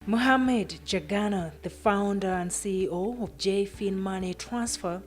MOHAMED JAGANA, the founder and CEO of JFin Money Transfer,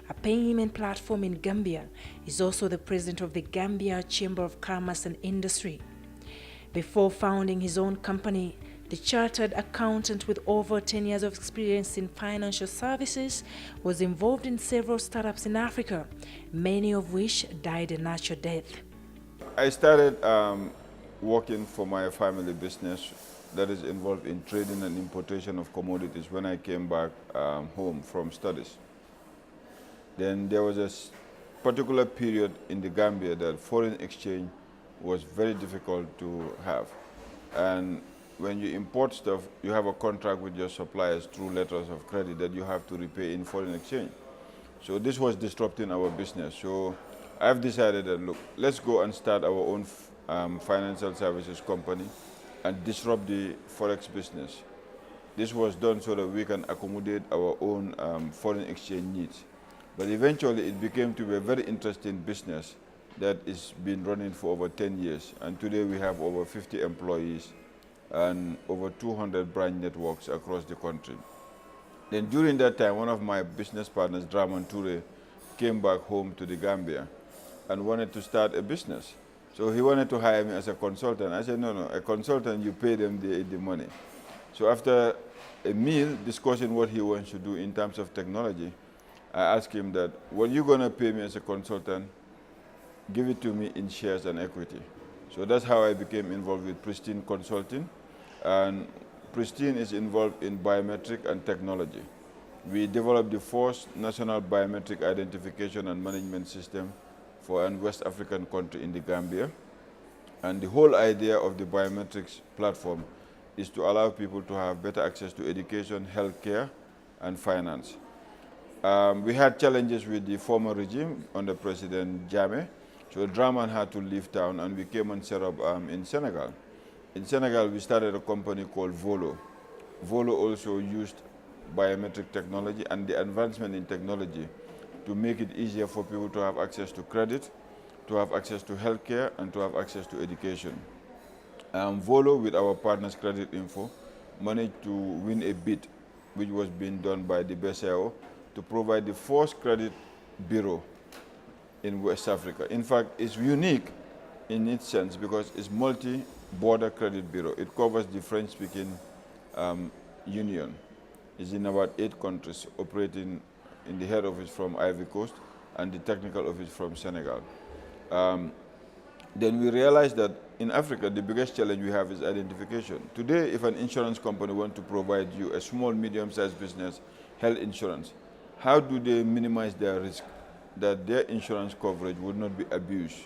a payment platform in Gambia, is also the president of the Gambia Chamber of Commerce and Industry. Before founding his own company, the chartered accountant with over 10 years of experience in financial services was involved in several startups in Africa, many of which died a natural death. I started working for my family business that is involved in trading and importation of commodities when I came back home from studies. Then there was a particular period in the Gambia that foreign exchange was very difficult to have. And when you import stuff, you have a contract with your suppliers through letters of credit that you have to repay in foreign exchange. So this was disrupting our business. So I've decided that, look, let's go and start our own financial services company and disrupt the forex business. This was done so that we can accommodate our own foreign exchange needs. But eventually it became to be a very interesting business that is been running for over 10 years. And today we have over 50 employees and over 200 branch networks across the country. Then during that time, one of my business partners, Draman Toure, came back home to the Gambia and wanted to start a business. So he wanted to hire me as a consultant. I said, no, a consultant, you pay them the money. So after a meal discussing what he wants to do in terms of technology, I asked him that, what you're going to pay me as a consultant, give it to me in shares and equity. So that's how I became involved with Pristine Consulting. And Pristine is involved in biometric and technology. We developed the first national biometric identification and management system for a West African country in the Gambia. And the whole idea of the biometrics platform is to allow people to have better access to education, healthcare, and finance. We had challenges with the former regime under President Jammeh. So Draman had to leave town and we came and set up in Senegal. In Senegal, we started a company called Volo. Volo also used biometric technology and the advancement in technology to make it easier for people to have access to credit, to have access to healthcare, and to have access to education. Volo, with our partners Credit Info, managed to win a bid, which was being done by the BCAO, to provide the first credit bureau in West Africa. In fact, it's unique in its sense because it's multi-border credit bureau. It covers the French-speaking union. It's in about 8 countries, operating in the head office from Ivory Coast and the technical office from Senegal. Then we realized that in Africa, the biggest challenge we have is identification. Today, if an insurance company wants to provide you a small, medium-sized business health insurance, how do they minimize their risk that their insurance coverage would not be abused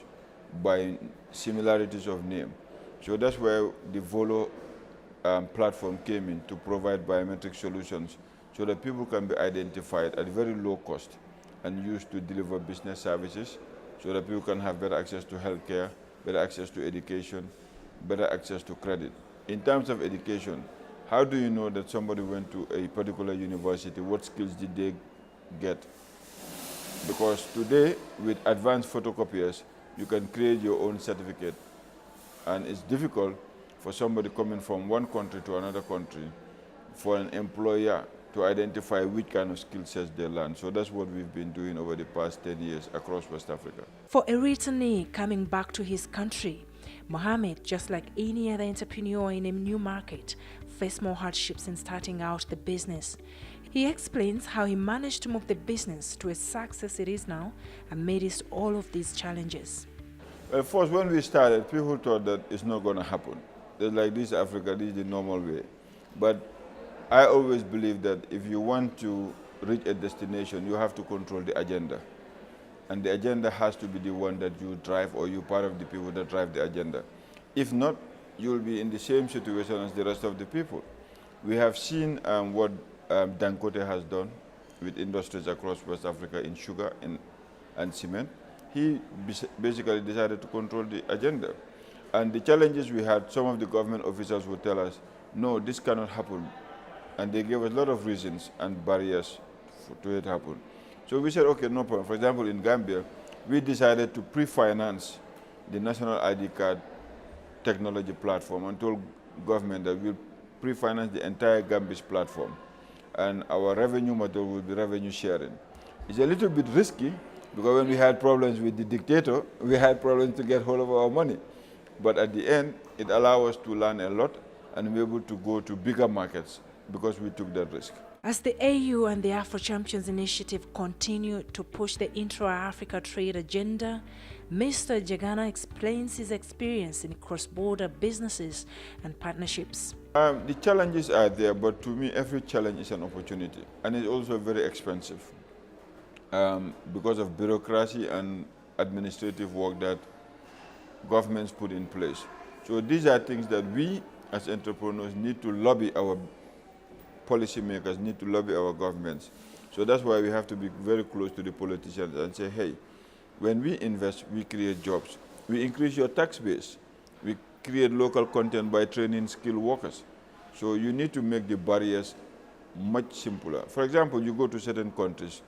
by similarities of name? So that's where the Volo platform came in to provide biometric solutions so that people can be identified at very low cost and used to deliver business services so that people can have better access to healthcare, better access to education, better access to credit. In terms of education, how do you know that somebody went to a particular university? What skills did they get? Because today, with advanced photocopiers, you can create your own certificate. And it's difficult for somebody coming from one country to another country, for an employer to identify which kind of skill sets they learn. So that's what we've been doing over the past 10 years across West Africa. For a returnee coming back to his country, Mohamed, just like any other entrepreneur in a new market, faced more hardships in starting out the business. He explains how he managed to move the business to a success it is now amidst all of these challenges. Well, first, when we started, people thought that it's not going to happen. They're like, this is Africa, this is the normal way. But I always believe that if you want to reach a destination, you have to control the agenda. And the agenda has to be the one that you drive, or you're part of the people that drive the agenda. If not, you'll be in the same situation as the rest of the people. We have seen what Dangote has done with industries across West Africa in sugar and cement. He basically decided to control the agenda. And the challenges we had, some of the government officials would tell us, no, this cannot happen. And they gave us a lot of reasons and barriers to it happen. So we said, okay, no problem. For example, in Gambia, we decided to pre-finance the national ID card technology platform and told government that we'll pre-finance the entire Gambia's platform. And our revenue model will be revenue sharing. It's a little bit risky because when we had problems with the dictator, we had problems to get hold of our money. But at the end, it allowed us to learn a lot and be able to go to bigger markets because we took that risk. As the AU and the AfroChampions initiative continue to push the intra-Africa trade agenda, Mr. JAGANA explains his experience in cross-border businesses and partnerships. The challenges are there, but to me, every challenge is an opportunity. And it's also very expensive because of bureaucracy and administrative work that governments put in place. So these are things that we, as entrepreneurs, need to lobby our policymakers, need to lobby our governments. So that's why we have to be very close to the politicians and say, hey, when we invest, we create jobs. We increase your tax base. We create local content by training skilled workers. So you need to make the barriers much simpler. For example, you go to certain countries,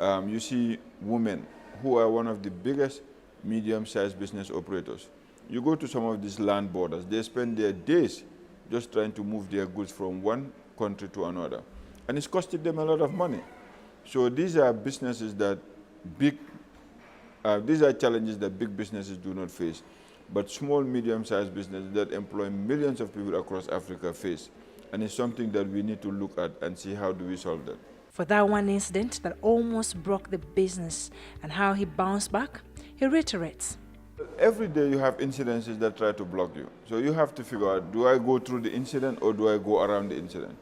you see women who are one of the biggest medium-sized business operators. You go to some of these land borders, they spend their days just trying to move their goods from one country to another. And it's costing them a lot of money. So these are businesses that these are challenges that big businesses do not face, but small, medium-sized businesses that employ millions of people across Africa face. And it's something that we need to look at and see how do we solve that. For that one incident that almost broke the business and how he bounced back, he reiterates. Every day you have incidences that try to block you. So you have to figure out, do I go through the incident or do I go around the incident?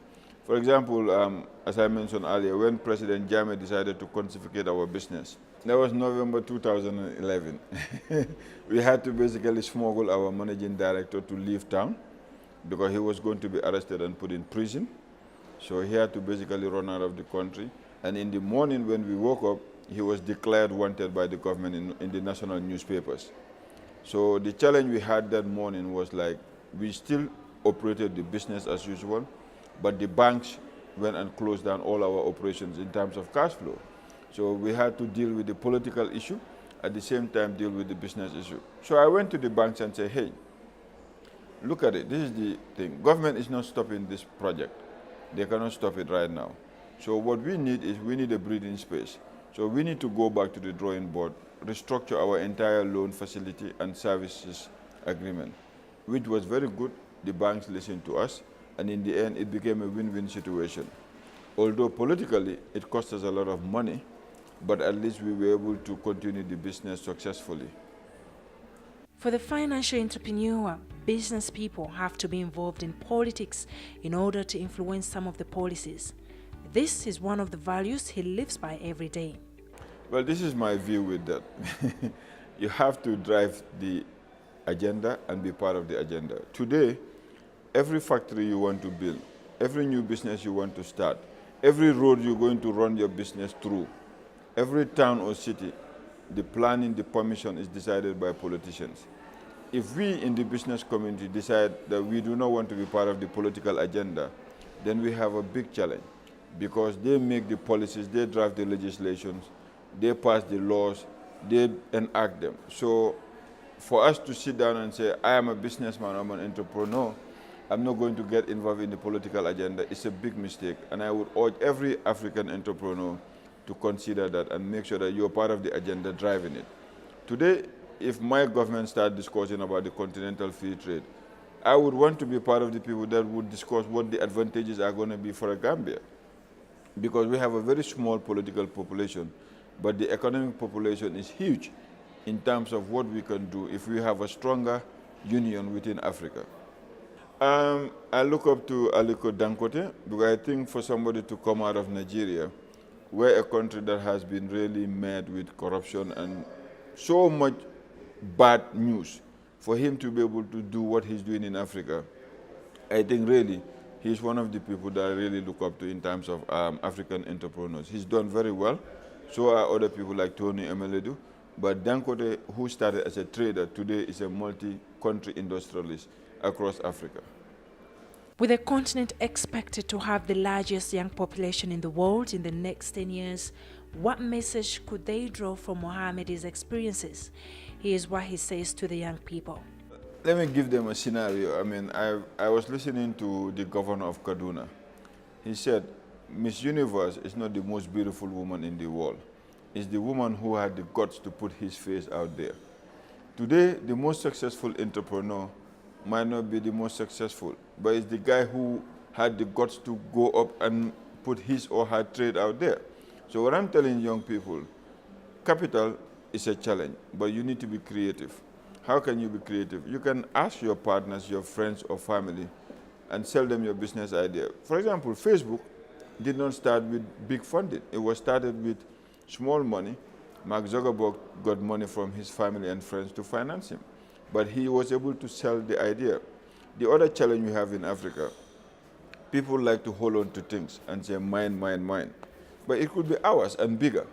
For example, as I mentioned earlier, when President Jammeh decided to confiscate our business, that was November 2011. We had to basically smuggle our managing director to leave town because he was going to be arrested and put in prison. So he had to basically run out of the country. And in the morning when we woke up, he was declared wanted by the government in the national newspapers. So the challenge we had that morning was like, we still operated the business as usual, but the banks went and closed down all our operations in terms of cash flow. So we had to deal with the political issue, at the same time deal with the business issue. So I went to the banks and said, hey, look at it, this is the thing. Government is not stopping this project. They cannot stop it right now. So what we need is we need a breathing space. So we need to go back to the drawing board, restructure our entire loan facility and services agreement, which was very good. The banks listened to us, and in the end, it became a win-win situation. Although politically, it cost us a lot of money, but at least we were able to continue the business successfully. For the financial entrepreneur, business people have to be involved in politics in order to influence some of the policies. This is one of the values he lives by every day. Well, this is my view with that. You have to drive the agenda and be part of the agenda. Today, every factory you want to build, every new business you want to start, every road you're going to run your business through, every town or city, the planning, the permission is decided by politicians. If we in the business community decide that we do not want to be part of the political agenda, then we have a big challenge because they make the policies, they draft the legislations, they pass the laws, they enact them. So for us to sit down and say, I am a businessman, I'm an entrepreneur, I'm not going to get involved in the political agenda, it's a big mistake. And I would urge every African entrepreneur to consider that and make sure that you're part of the agenda driving it. Today, if my government starts discussing about the continental free trade, I would want to be part of the people that would discuss what the advantages are going to be for Gambia. Because we have a very small political population, but the economic population is huge in terms of what we can do if we have a stronger union within Africa. I look up to Aliko Dangote because I think for somebody to come out of Nigeria, we're a country that has been really mad with corruption and so much bad news, for him to be able to do what he's doing in Africa, I think really he's one of the people that I really look up to in terms of African entrepreneurs. He's done very well. So are other people like Tony Emeledu. But Dangote, who started as a trader, today is a multi-country industrialist across Africa. With the continent expected to have the largest young population in the world in the next 10 years, what message could they draw from Mohamed's experiences? Here's what he says to the young people. let me give them a scenario. I mean, I was listening to the governor of Kaduna. He said, Miss Universe is not the most beautiful woman in the world. It's the woman who had the guts to put his face out there. Today, the most successful entrepreneur might not be the most successful, but it's the guy who had the guts to go up and put his or her trade out there. So what I'm telling young people, capital is a challenge, but you need to be creative. How can you be creative? You can ask your partners, your friends or family, and sell them your business idea. For example, Facebook did not start with big funding. It was started with small money. Mark Zuckerberg got money from his family and friends to finance him, but he was able to sell the idea. The other challenge we have in Africa, people like to hold on to things and say mine, mine, mine. But it could be ours and bigger.